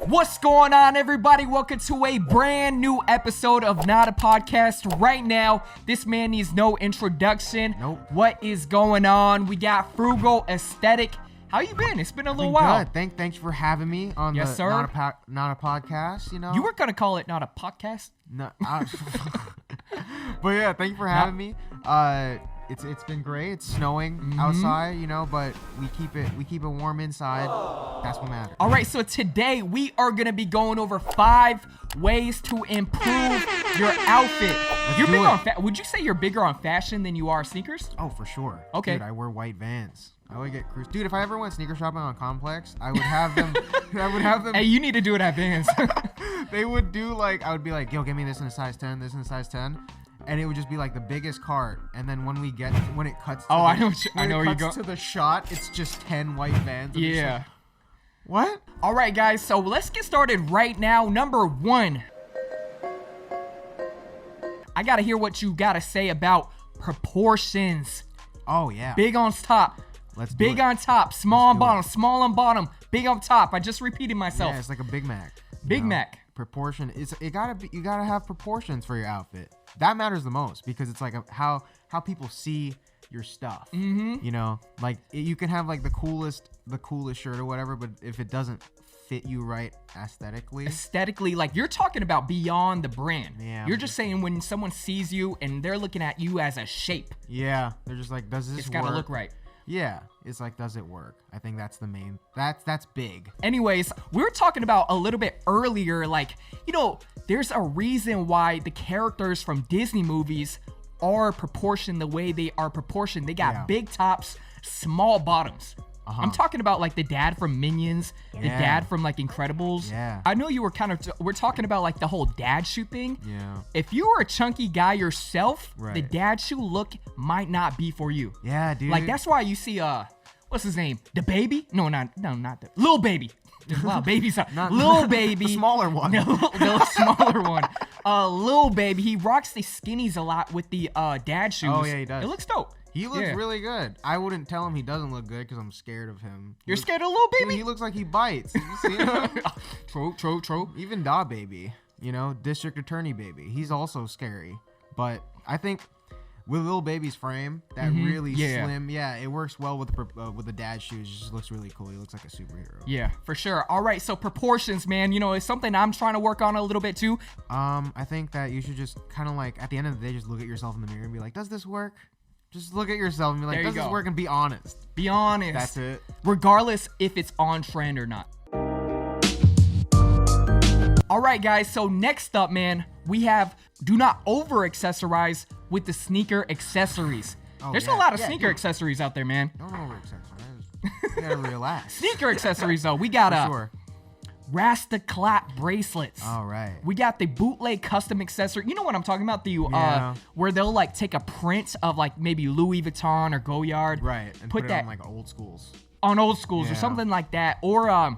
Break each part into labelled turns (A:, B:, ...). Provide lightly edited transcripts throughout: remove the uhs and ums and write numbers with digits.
A: What's going on, everybody? Welcome to a brand new episode of Not a Podcast. Right now, this man needs no introduction.
B: Nope.
A: What is going on? We got Frugal Aesthetic. How you been? It's been a little while.
B: Good. Thanks for having me on
A: Yes,
B: the
A: sir.
B: Not a Podcast. You know,
A: You weren't gonna call it Not a Podcast?
B: No, but yeah, thank you for having me. It's been great. It's snowing outside, you know, but we keep it warm inside. That's what matters.
A: All right, so today we are gonna be going over 5 ways to improve your outfit. You're big on would you say you're bigger on fashion than you are sneakers?
B: Oh, for sure.
A: Okay.
B: Dude, I wear white Vans. I would get cruise. Dude, if I ever went sneaker shopping on Complex, I would have them.
A: Hey, you need to do it at Vans.
B: They would do I would be like, yo, give me this in a size 10, this in a size 10. And it would just be like the biggest cart, and then when it cuts.
A: I know where you go.
B: To the shot, it's just 10 white Vans.
A: Yeah.
B: Like, what?
A: All right, guys. So let's get started right now. Number 1. I gotta hear what you gotta say about proportions.
B: Oh yeah.
A: Big on top.
B: Let's do
A: big
B: it.
A: on top. Small on
B: do
A: bottom.
B: it.
A: Small on bottom. Big on top. I just repeated myself.
B: Yeah, it's like a Big Mac.
A: Big Mac.
B: Proportion is you gotta have proportions for your outfit. That matters the most because it's like how people see your stuff. You know, like you can have like the coolest shirt or whatever, but if it doesn't fit you right aesthetically,
A: like you're talking about beyond the brand.
B: Yeah.
A: You're just saying when someone sees you and they're looking at you as a shape.
B: Yeah, they're just like, does this
A: It's
B: work?
A: gotta look right.
B: Yeah, it's like, does it work? I think that's the main. That's big.
A: Anyways, we were talking about a little bit earlier, like, you know, there's a reason why the characters from Disney movies are proportioned the way they are proportioned. They got big tops, small bottoms. I'm talking about like the dad from Minions, the dad from like Incredibles.
B: Yeah.
A: I know you were we're talking about like the whole dad shoe thing.
B: Yeah.
A: If you were a chunky guy yourself, the
B: Right.
A: dad shoe look might not be for you.
B: Yeah, dude.
A: Like that's why you see what's his name? The baby? No, not the Lil Baby. There's a lot of babies. Lil Baby.
B: The smaller one.
A: No, the smaller one. Lil Baby. He rocks the skinnies a lot with the dad shoes.
B: Oh, yeah, he does.
A: It looks dope.
B: He looks really good. I wouldn't tell him he doesn't look good because I'm scared of him.
A: You're scared of Lil Baby?
B: Dude, he looks like he bites. You see him?
A: True.
B: Even Da Baby, you know, District Attorney Baby. He's also scary. But I think with Lil Baby's frame, that really slim, it works well with the dad shoes. It just looks really cool. He looks like a superhero.
A: Yeah, for sure. All right, so proportions, man. You know, it's something I'm trying to work on a little bit too.
B: I think that you should just kind of like at the end of the day, just look at yourself in the mirror and be like, does this work? Just look at yourself and be like, does this work? And be honest.
A: Be honest.
B: That's it.
A: Regardless if it's on trend or not. All right, guys. So next up, man, we have do not over accessorize with the sneaker accessories. There's a lot of sneaker accessories out there, man.
B: Don't over accessorize. You gotta relax.
A: Sneaker accessories, though. We got
B: Sure.
A: Rasta Clap bracelets.
B: All right.
A: We got the bootleg custom accessory. You know what I'm talking about? The where they'll like take a print of like maybe Louis Vuitton or Goyard.
B: Right. And put it on like old schools.
A: On old schools or something like that. Or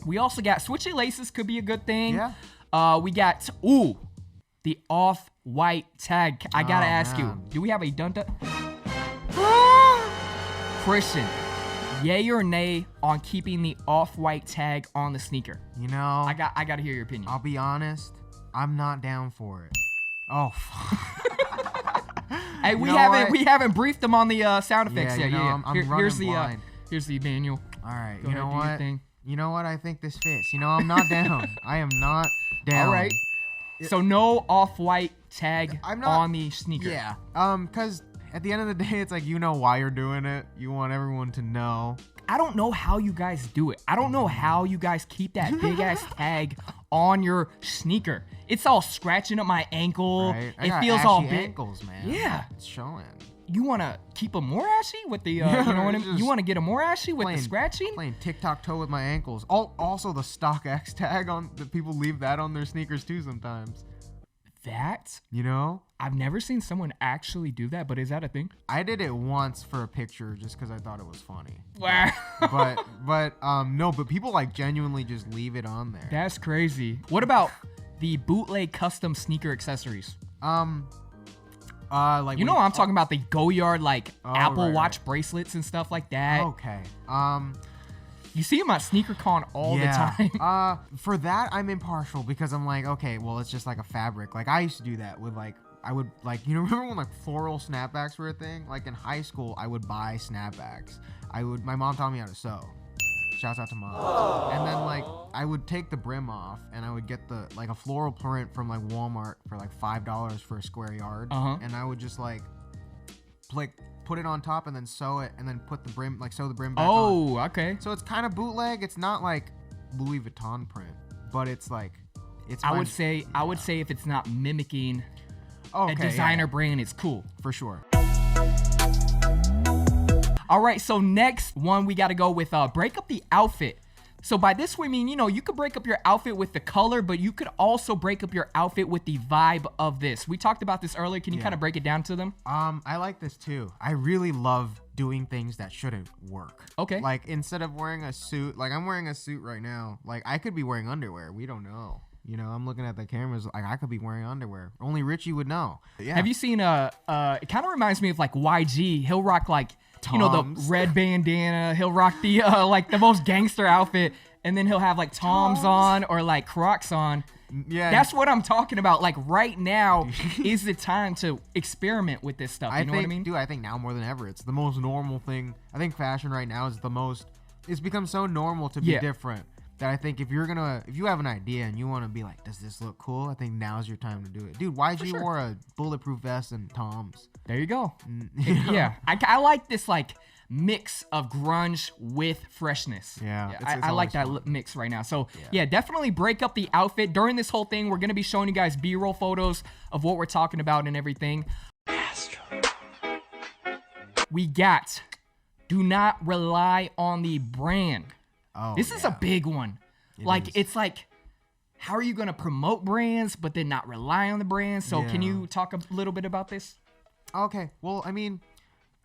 A: we also got switchy laces could be a good thing.
B: Yeah.
A: We got the off-white tag. I gotta ask you, do we have a dunta? Christian, yay or nay on keeping the off-white tag on the sneaker?
B: You know,
A: I gotta hear your opinion.
B: I'll be honest, I'm not down for it. Oh.
A: Hey, we haven't briefed them on the sound effects yet.
B: I'm
A: Here's
B: blind.
A: Here's the manual.
B: All right.
A: Go
B: you know
A: ahead, do your
B: what?
A: thing.
B: You know what? I think this fits. You know, I'm not down. I am not down.
A: All right. So no off-white tag on the sneaker.
B: Yeah. Because at the end of the day, it's like, you know why you're doing it. You want everyone to know.
A: I don't know how you guys do it. I don't know how you guys keep that big ass tag on your sneaker. It's all scratching up my ankle.
B: Right?
A: It feels all big.
B: Ankles, man.
A: Yeah.
B: It's showing.
A: You want to keep them more ashy with the, you know what I mean? You want to get them more ashy with the scratching?
B: Playing tic-tac-toe with my ankles. Also, the StockX tag on the people leave that on their sneakers too sometimes.
A: That?
B: You know?
A: I've never seen someone actually do that, but is that a thing?
B: I did it once for a picture just because I thought it was funny.
A: Wow.
B: But people like genuinely just leave it on there.
A: That's crazy. What about the bootleg custom sneaker accessories?
B: Like
A: you know, I'm talking about the Goyard like Apple
B: right,
A: Watch bracelets and stuff like that.
B: Okay.
A: You see him at SneakerCon all the time.
B: For that, I'm impartial because I'm like, okay, well, it's just like a fabric. Like I used to do that with like, I would like, remember when like floral snapbacks were a thing? Like in high school, I would buy snapbacks. My mom taught me how to sew. Shouts out to mom. Aww. And then like I would take the brim off and I would get the like a floral print from like Walmart for like $5 for a square yard. And I would just like put it on top and then sew it and then put the brim, like sew the brim back on.
A: Oh, okay.
B: So it's kind of bootleg. It's not like Louis Vuitton print, but it's like
A: I would say if it's not mimicking a designer brand, it's cool.
B: For sure.
A: All right, so next one, we got to go with break up the outfit. So by this we mean, you could break up your outfit with the color, but you could also break up your outfit with the vibe of this. We talked about this earlier. Can you kind of break it down to them?
B: I like this too. I really love doing things that shouldn't work.
A: Okay.
B: Like instead of wearing a suit, like I'm wearing a suit right now. Like I could be wearing underwear. We don't know. I'm looking at the cameras. Like I could be wearing underwear. Only Richie would know. Yeah.
A: Have you seen it kind of reminds me of like YG. He'll rock like Toms. The red bandana. He'll rock the like the most gangster outfit, and then he'll have like Toms on or like Crocs on. Yeah, that's what I'm talking about. Like right now is the time to experiment with this stuff. You know what I mean?
B: Dude, I think now more than ever, it's the most normal thing. I think fashion right now is it's become so normal to be different that I think if you have an idea and you want to be like, does this look cool? I think now's your time to do it. Dude, YG wore a bulletproof vest and Toms.
A: There you go. Yeah. I like this like mix of grunge with freshness.
B: Yeah.
A: I like that mix right now. So yeah, definitely break up the outfit. During this whole thing, we're going to be showing you guys B-roll photos of what we're talking about and everything. We got, do not rely on the brand.
B: Oh,
A: this is a big one. It's like, how are you going to promote brands, but then not rely on the brands? So can you talk a little bit about this?
B: Okay. Well, I mean,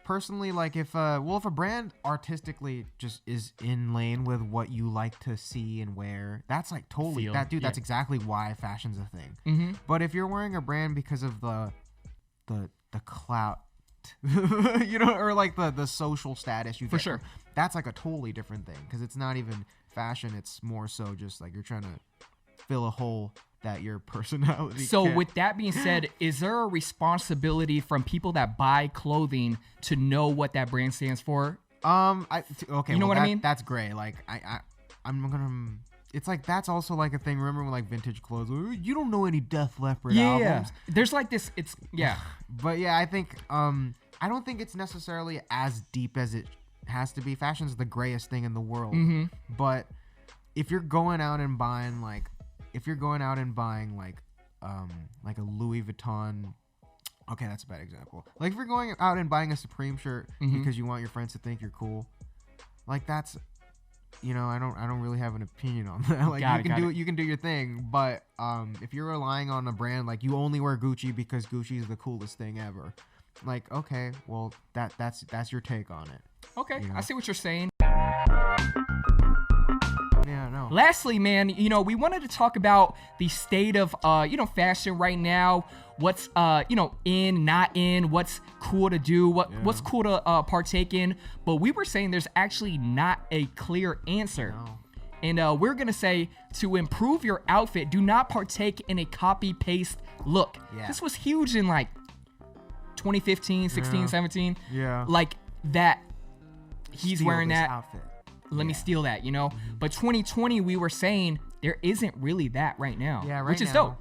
B: personally, like if a brand artistically just is in lane with what you like to see and wear, that's like totally that's exactly why fashion's a thing.
A: Mm-hmm.
B: But if you're wearing a brand because of the clout, or like the social status you get,
A: for sure,
B: that's like a totally different thing because it's not even fashion. It's more so just like you're trying to fill a hole that your personality
A: with that being said, is there a responsibility from people that buy clothing to know what that brand stands for?
B: Okay,
A: you know what I mean?
B: That's great. Like I'm gonna. It's like that's also like a thing. Remember when like vintage clothes? You don't know any Def Leppard albums.
A: There's like this.
B: But yeah, I think I don't think it's necessarily as deep as it has to be. Fashion's the grayest thing in the world.
A: Mm-hmm.
B: But if you're going out and buying like a Louis Vuitton. Okay, that's a bad example. Like if you're going out and buying a Supreme shirt because you want your friends to think you're cool, like that's. I don't really have an opinion on that. Like you can do your thing, but if you're relying on a brand like you only wear Gucci because Gucci is the coolest thing ever, like okay, well that's your take on it.
A: Okay, I see what you're saying.
B: Yeah, no.
A: Lastly, man, we wanted to talk about the state of fashion right now. What's in, not in, what's cool to do, what's cool to partake in. But we were saying there's actually not a clear answer.
B: No.
A: And we're gonna say to improve your outfit, do not partake in a copy paste look.
B: Yeah.
A: This was huge in like 2015, 16, 17.
B: Yeah.
A: Like that he's wearing that
B: outfit.
A: Let me steal that, But 2020, we were saying there isn't really that right now.
B: Yeah,
A: which is dope.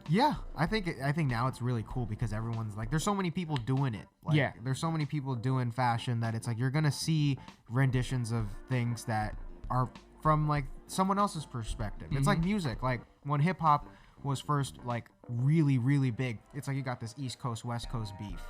B: Yeah, I think now it's really cool because everyone's like, there's so many people doing it. Like, there's so many people doing fashion that it's like you're gonna see renditions of things that are from like someone else's perspective. It's like music. Like when hip hop was first like really, really big, it's like you got this East Coast, West Coast beef.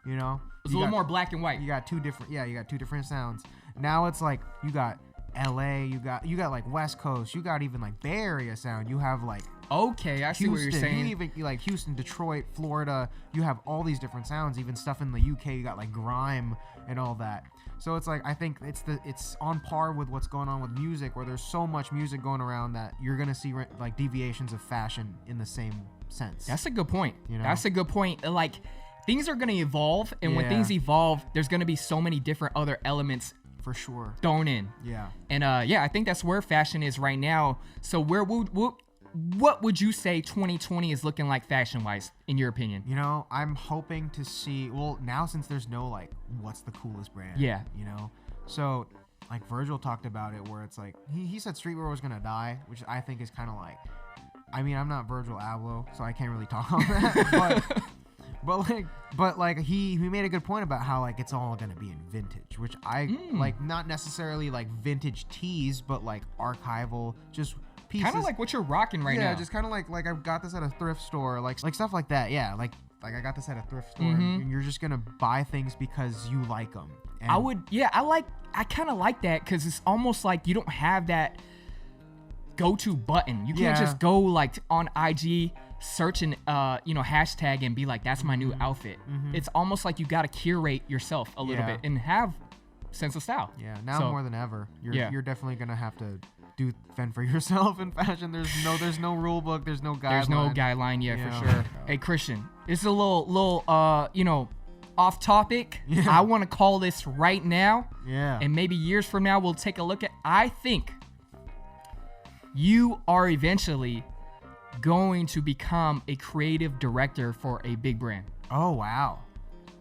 A: It's a little more black and white.
B: You got two different sounds. Now it's like you got LA, you got like West Coast, you got even like Bay Area sound. You have like
A: okay, I see what you're saying.
B: You like Houston, Detroit, Florida. You have all these different sounds. Even stuff in the UK, you got like grime and all that. So it's like I think it's on par with what's going on with music, where there's so much music going around that you're gonna see like deviations of fashion in the same sense.
A: That's a good point. That's a good point. Like things are gonna evolve, and when things evolve, there's gonna be so many different other elements
B: For sure.
A: thrown in.
B: Yeah.
A: And I think that's where fashion is right now. So what would you say 2020 is looking like fashion-wise, in your opinion?
B: You know, I'm hoping to see, well, now since there's no, like, what's the coolest brand?
A: Yeah.
B: You know? So, like, Virgil talked about it where it's like, he said streetwear was going to die, which I think is kind of like, I mean, I'm not Virgil Abloh, so I can't really talk on that, but he made a good point about how, like, it's all gonna be in vintage, which I like, not necessarily like vintage tees, but like archival, just pieces.
A: Kind of like what you're rocking right now.
B: Yeah, just kind of like I got this at a thrift store, like stuff like that. Yeah, like I got this at a thrift store, and you're just gonna buy things because you like them. And
A: I kind of like that because it's almost like you don't have that go-to button. You can't just go like on IG, search an hashtag and be like, that's my new outfit. It's almost like you got to curate yourself a little bit and have sense of style.
B: Yeah, now more than ever, you're definitely gonna have to fend for yourself in fashion. There's no rule book, there's no guideline.
A: There's no guideline yet, for sure. Hey Christian, it's a little off topic. I want to call this right now.
B: Yeah.
A: And maybe years from now we'll take a look at, I think you are eventually going to become a creative director for a big brand.
B: Oh wow.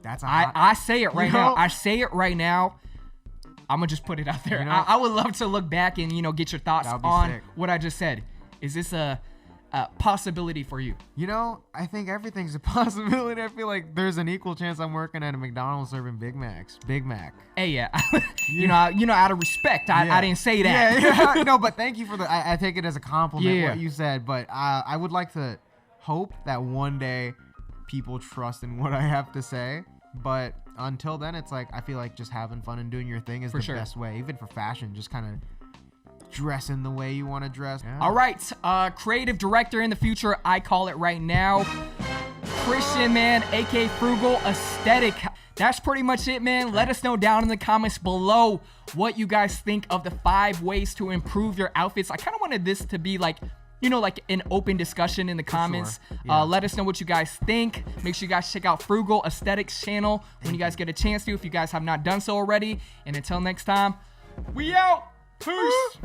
B: That's
A: I say it right now. I say it right now. I'm gonna just put it out there. I would love to look back and get your thoughts on what I just said. Is this a possibility for you?
B: I think everything's a possibility. I feel like there's an equal chance I'm working at a McDonald's serving Big Macs. Big Mac.
A: Hey, yeah. Out of respect, I didn't say that.
B: Yeah. No, but thank you for I take it as a compliment what you said. But I would like to hope that one day people trust in what I have to say. But until then, it's like I feel like just having fun and doing your thing is the best way. Even for fashion, just kind of dressing the way you want to dress. Yeah.
A: All right, creative director in the future, I call it right now. Christian, man, aka Frugal Aesthetic. That's pretty much it, man. Let us know down in the comments below what you guys think of the 5 ways to improve your outfits. I kind of wanted this to be like an open discussion in the comments.
B: Sure. Yeah.
A: Let us know what you guys think. Make sure you guys check out Frugal Aesthetics channel when you guys get a chance to, if you guys have not done so already. And until next time, we out. Peace.